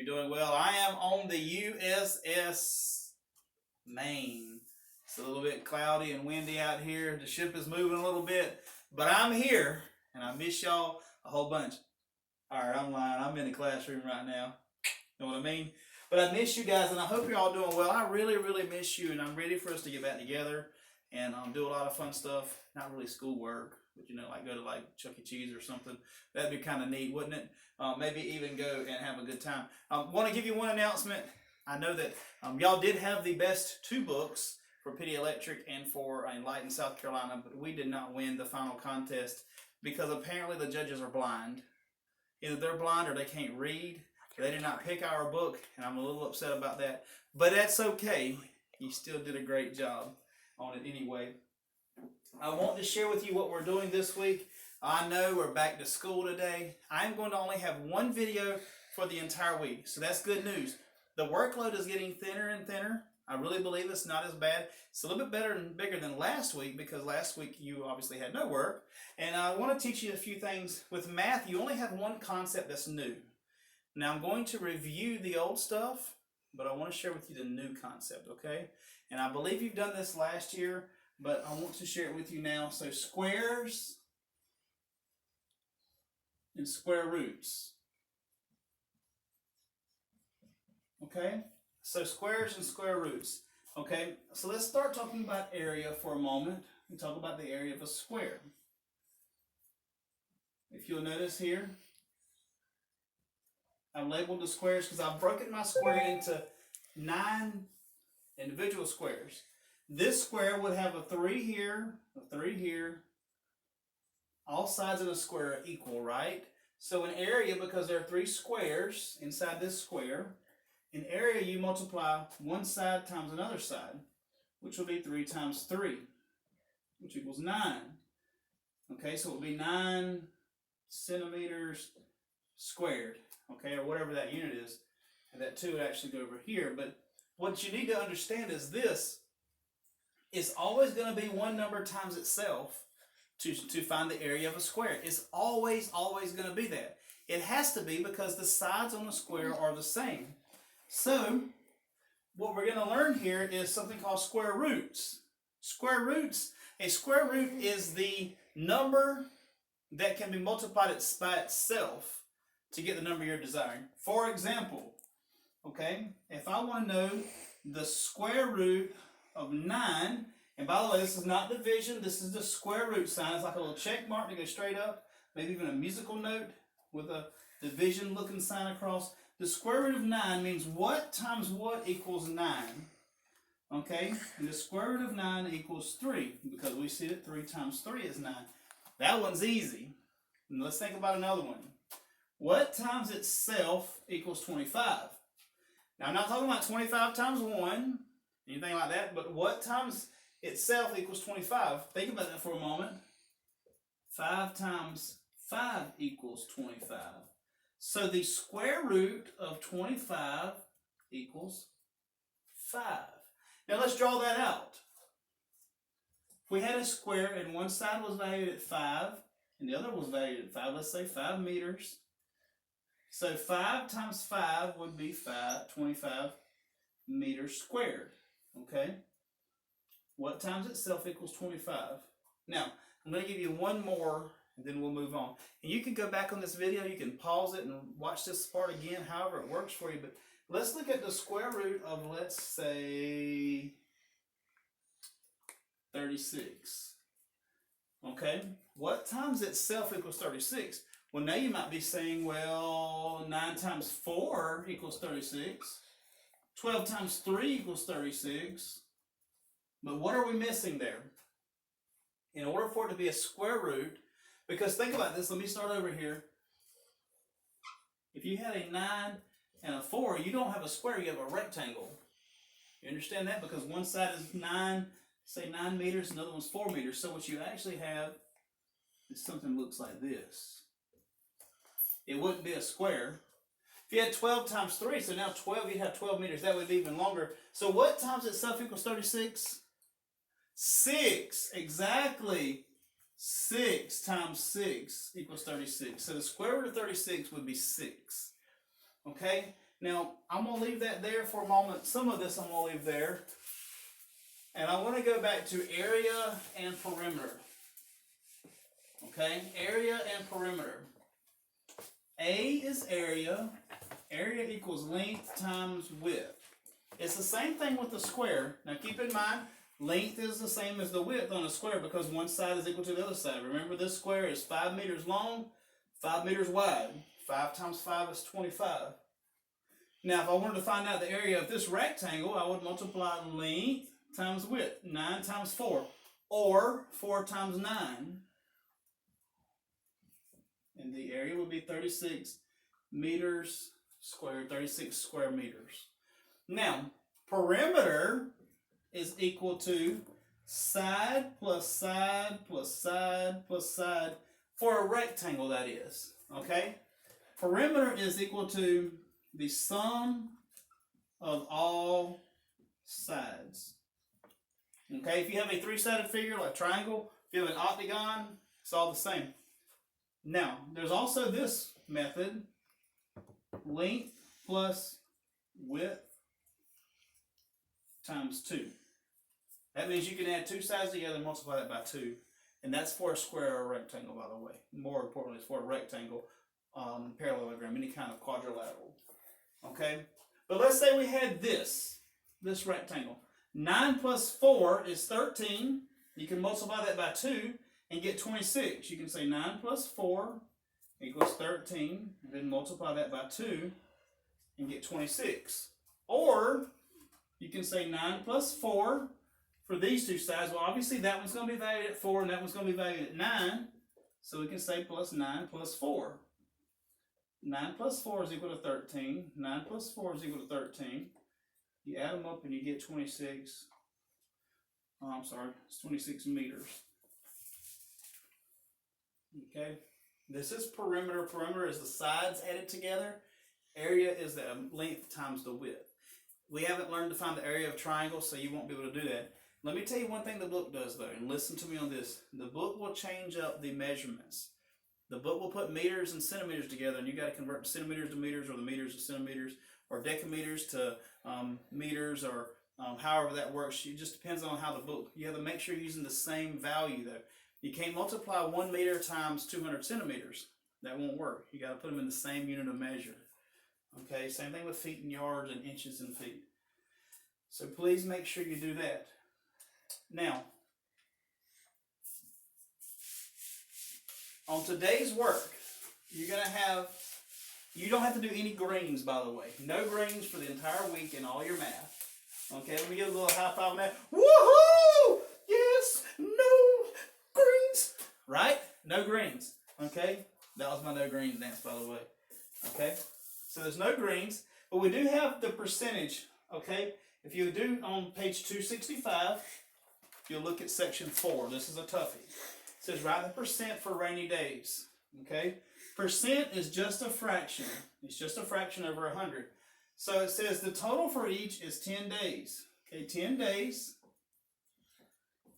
you're doing well. I am on the USS Maine. It's a little bit cloudy and windy out here. The ship is moving a little bit, but I'm here, and I miss y'all a whole bunch. All right, I'm lying. I'm in the classroom right now. Know what I mean? But I miss you guys, and I hope you're all doing well. I really, really miss you, and I'm ready for us to get back together and do a lot of fun stuff. Not really schoolwork, but like go to like Chuck E. Cheese or something. That'd be kind of neat, wouldn't it? Maybe even go and have a good time. Want to give you one announcement. I know that y'all did have the best two books for Pedialectric and for Enlightened South Carolina, but we did not win the final contest because apparently the judges are blind. Either they're blind or they can't read. They did not pick our book, and I'm a little upset about that. But that's okay. You still did a great job on it anyway. I want to share with you what we're doing this week. I know we're back to school today. I'm going to only have one video for the entire week, so that's good news. The workload is getting thinner and thinner. I really believe it's not as bad. It's a little bit better and bigger than last week because last week you obviously had no work. And I want to teach you a few things. With math, you only have one concept that's new. Now I'm going to review the old stuff, but I want to share with you the new concept, okay? And I believe you've done this last year, but I want to share it with you now. So squares and square roots. Okay? So squares and square roots. Okay? So let's start talking about area for a moment. We talk about the area of a square. If you'll notice here, I've labeled the squares because I've broken my square into 9 individual squares. This square would have a 3 here, a 3 here. All sides of the square are equal, right? So in area, because there are 3 squares inside this square, in area you multiply one side times another side, which will be 3 times 3, which equals 9. Okay, so it will be 9 centimeters squared. Okay, or whatever that unit is, and that 2 would actually go over here. But what you need to understand is this is always going to be one number times itself to find the area of a square. It's always going to be that. It has to be because the sides on the square are the same. So what we're going to learn here is something called square roots. Square roots, a square root is the number that can be multiplied by itself to get the number you're desiring. For example, okay, if I want to know the square root of 9, and by the way, this is not division, this is the square root sign. It's like a little check mark to go straight up, maybe even a musical note with a division looking sign across. The square root of 9 means what times what equals 9. Okay, and the square root of 9 equals 3, because we see that 3 times 3 is 9. That one's easy. And let's think about another one. What times itself equals 25? Now, I'm not talking about 25 times 1, anything like that, but what times itself equals 25? Think about that for a moment. 5 times 5 equals 25. So the square root of 25 equals 5. Now, let's draw that out. If we had a square and one side was valued at 5 and the other was valued at 5, let's say 5 meters. So 5 times 5 would be 25 meters squared, okay? What times itself equals 25? Now, I'm going to give you one more, and then we'll move on. And you can go back on this video, you can pause it and watch this part again, however it works for you. But let's look at the square root of, let's say, 36. Okay? What times itself equals 36? Well, now you might be saying, well, 9 times 4 equals 36. 12 times 3 equals 36. But what are we missing there? In order for it to be a square root, because think about this, let me start over here. If you had a 9 and a 4, you don't have a square, you have a rectangle. You understand that? Because one side is 9, say 9 meters, another one's 4 meters. So what you actually have is something that looks like this. It wouldn't be a square. If you had 12 times 3, so now 12, you'd have 12 meters. That would be even longer. So what times itself equals 36? 6. Exactly. 6 times 6 equals 36. So the square root of 36 would be 6. Okay? Now, I'm going to leave that there for a moment. Some of this I'm going to leave there. And I want to go back to area and perimeter. Okay, area and perimeter. A is area. Area equals length times width. It's the same thing with the square. Now keep in mind, length is the same as the width on a square because one side is equal to the other side. Remember, this square is 5 meters long, 5 meters wide. 5 times 5 is 25. Now, if I wanted to find out the area of this rectangle, I would multiply length times width. 9 times 4. Or 4 times 9. And the area would be 36 meters squared, 36 square meters. Now, perimeter is equal to side plus side plus side plus side for a rectangle, that is. Okay? Perimeter is equal to the sum of all sides. Okay? If you have a three-sided figure like a triangle, if you have an octagon, it's all the same. Now, there's also this method, length plus width times 2. That means you can add two sides together and multiply that by 2. And that's for a square or a rectangle, by the way. More importantly, it's for a rectangle, parallelogram, any kind of quadrilateral. Okay? But let's say we had this rectangle. 9 plus 4 is 13. You can multiply that by 2 and get 26. You can say 9 plus 4 equals 13, and then multiply that by 2 and get 26. Or you can say 9 plus 4 for these two sides. Well, obviously that one's going to be valued at 4 and that one's going to be valued at 9. So we can say plus 9 plus 4. 9 plus 4 is equal to 13. 9 plus 4 is equal to 13. You add them up and you get 26. Oh, I'm sorry, it's 26 meters. Okay, this is perimeter. Perimeter is the sides added together. Area is the length times the width. We haven't learned to find the area of triangles, so you won't be able to do that. Let me tell you one thing the book does, though, and listen to me on this. The book will change up the measurements. The book will put meters and centimeters together, and you got to convert the centimeters to meters, or the meters to centimeters, or decameters to meters, or however that works. It just depends on how the book. You have to make sure you're using the same value, though. You can't multiply 1 meter times 200 centimeters. That won't work. You got to put them in the same unit of measure. Okay, same thing with feet and yards and inches and feet. So please make sure you do that. Now, on today's work, you're going to have, you don't have to do any greens, by the way. No greens for the entire week in all your math. Okay, let me get a little high five on that. Woohoo! Yes! No greens! Right? No greens. Okay? That was my no greens dance, by the way. Okay? So there's no greens, but we do have the percentage. Okay? If you do on page 265, you'll look at section 4. This is a toughie. It says write the percent for rainy days. Okay? Percent is just a fraction. It's just a fraction over 100. So it says the total for each is 10 days. Okay, 10 days.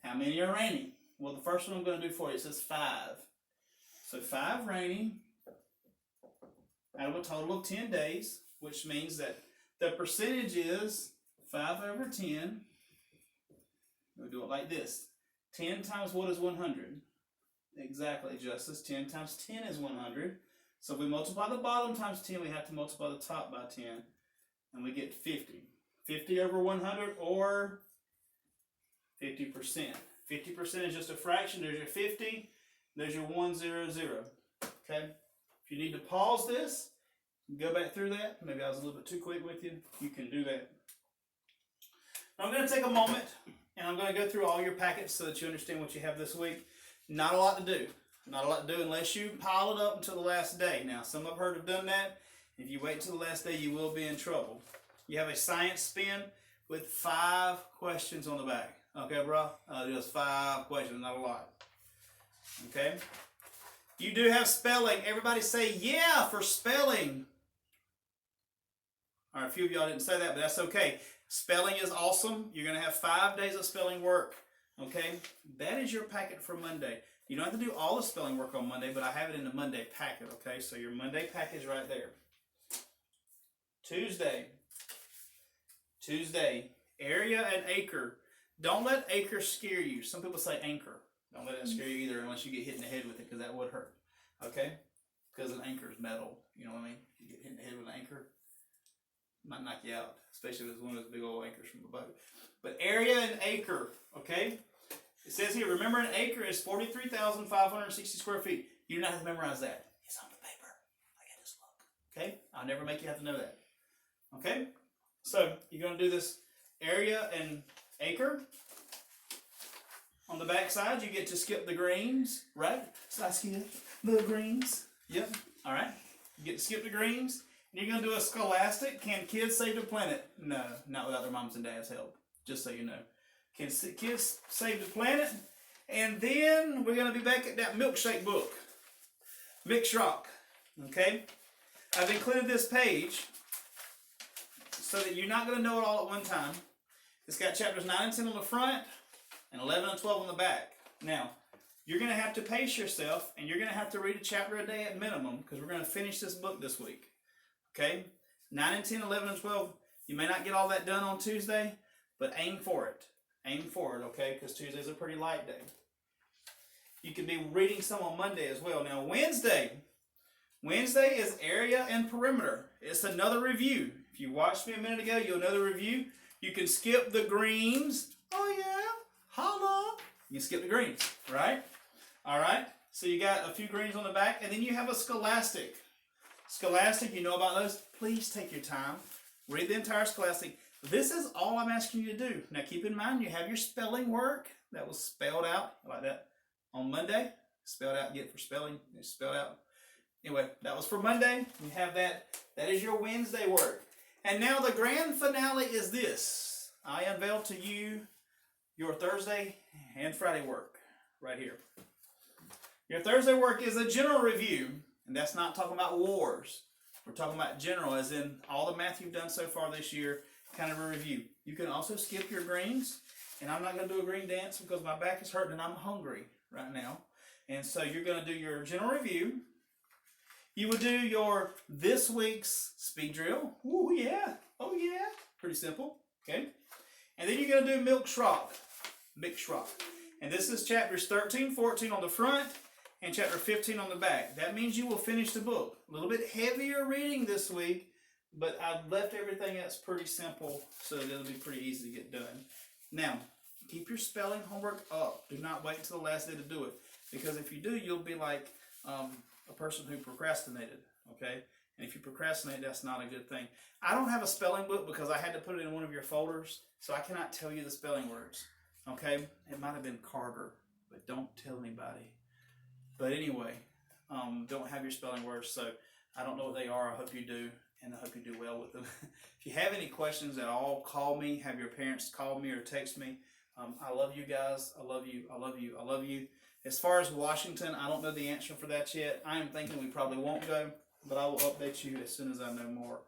How many are rainy? Well, the first one I'm going to do for you, it says 5. So 5 rainy out of a total of 10 days, which means that the percentage is 5 over 10. We'll do it like this. 10 times what is 100? Exactly, Justice. 10 times 10 is 100. So if we multiply the bottom times 10, we have to multiply the top by 10. And we get 50. 50 over 100 or 50%. 50% is just a fraction. There's your 50. There's your 100. Okay? If you need to pause this, go back through that. Maybe I was a little bit too quick with you. You can do that. Now I'm going to take a moment and I'm going to go through all your packets so that you understand what you have this week. Not a lot to do. Not a lot to do unless you pile it up until the last day. Now, some I've heard have done that. If you wait till the last day, you will be in trouble. You have a science spin with 5 questions on the back. Okay, bro? Just 5 questions, not a lot. Okay? You do have spelling. Everybody say, yeah, for spelling. All right, a few of y'all didn't say that, but that's okay. Spelling is awesome. You're going to have 5 days of spelling work. Okay? That is your packet for Monday. You don't have to do all the spelling work on Monday, but I have it in the Monday packet, okay? So your Monday packet is right there. Tuesday, area and acre. Don't let acre scare you. Some people say anchor. Don't let it scare you either unless you get hit in the head with it, because that would hurt. Okay? Because an anchor is metal. You know what I mean? You get hit in the head with an anchor, might knock you out, especially if it's one of those big old anchors from a boat. But area and acre, okay? It says here, remember an acre is 43,560 square feet. You do not have to memorize that. It's on the paper. I got this look. Okay? I'll never make you have to know that. Okay? So, you're going to do this area and acre. On the back side, you get to skip the greens, right? So I skip the greens. Yep. All right. You get to skip the greens. And you're going to do a scholastic. Can kids save the planet? No, not without their moms and dads' help. Just so you know. Can kids save the planet? And then we're going to be back at that milkshake book. Mixed Rock. Okay? I've included this page so that you're not going to know it all at one time. It's got chapters 9 and 10 on the front and 11 and 12 on the back. Now, you're going to have to pace yourself, and you're going to have to read a chapter a day at minimum, because we're going to finish this book this week. Okay? 9 and 10, 11 and 12. You may not get all that done on Tuesday, but aim for it. Aim for it, okay? Because Tuesday's a pretty light day. You can be reading some on Monday as well. Now, Wednesday is area and perimeter. It's another review. If you watched me a minute ago, you'll know the review. You can skip the greens. Oh, yeah. Holla. You can skip the greens, right? All right. So you got a few greens on the back, and then you have a scholastic. Scholastic, you know about those? Please take your time. Read the entire scholastic. This is all I'm asking you to do. Now, keep in mind, you have your spelling work that was spelled out like that on Monday. Spelled out, get it for spelling. It's spelled out. Anyway, that was for Monday. You have that. That is your Wednesday work. And now the grand finale is this. I unveil to you your Thursday and Friday work right here. Your Thursday work is a general review, and that's not talking about wars. We're talking about general, as in all the math you've done so far this year, kind of a review. You can also skip your greens, and I'm not going to do a green dance because my back is hurting and I'm hungry right now. And so you're going to do your general review. You would do your this week's speed drill. Ooh, yeah. Oh, yeah. Pretty simple. Okay. And then you're going to do Mixed Rock. Mixed Rock. And this is chapters 13, 14 on the front and chapter 15 on the back. That means you will finish the book. A little bit heavier reading this week, but I've left everything else pretty simple so that it'll be pretty easy to get done. Now, keep your spelling homework up. Do not wait until the last day to do it. Because if you do, you'll be like a person who procrastinated, okay? And if you procrastinate, that's not a good thing. I don't have a spelling book because I had to put it in one of your folders, so I cannot tell you the spelling words, okay? It might have been Carter, but don't tell anybody. But anyway, don't have your spelling words, so I don't know what they are. I hope you do, and I hope you do well with them. If you have any questions at all, call me. Have your parents call me or text me. I love you guys. I love you. I love you. I love you. As far as Washington, I don't know the answer for that yet. I am thinking we probably won't go, but I will update you as soon as I know more.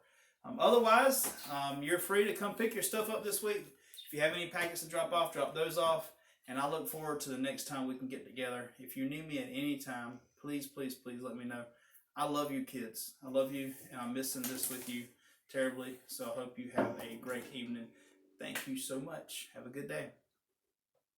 Otherwise, you're free to come pick your stuff up this week. If you have any packets to drop off, drop those off. And I look forward to the next time we can get together. If you need me at any time, please, please, please let me know. I love you, kids. I love you, and I'm missing this with you terribly. So I hope you have a great evening. Thank you so much. Have a good day.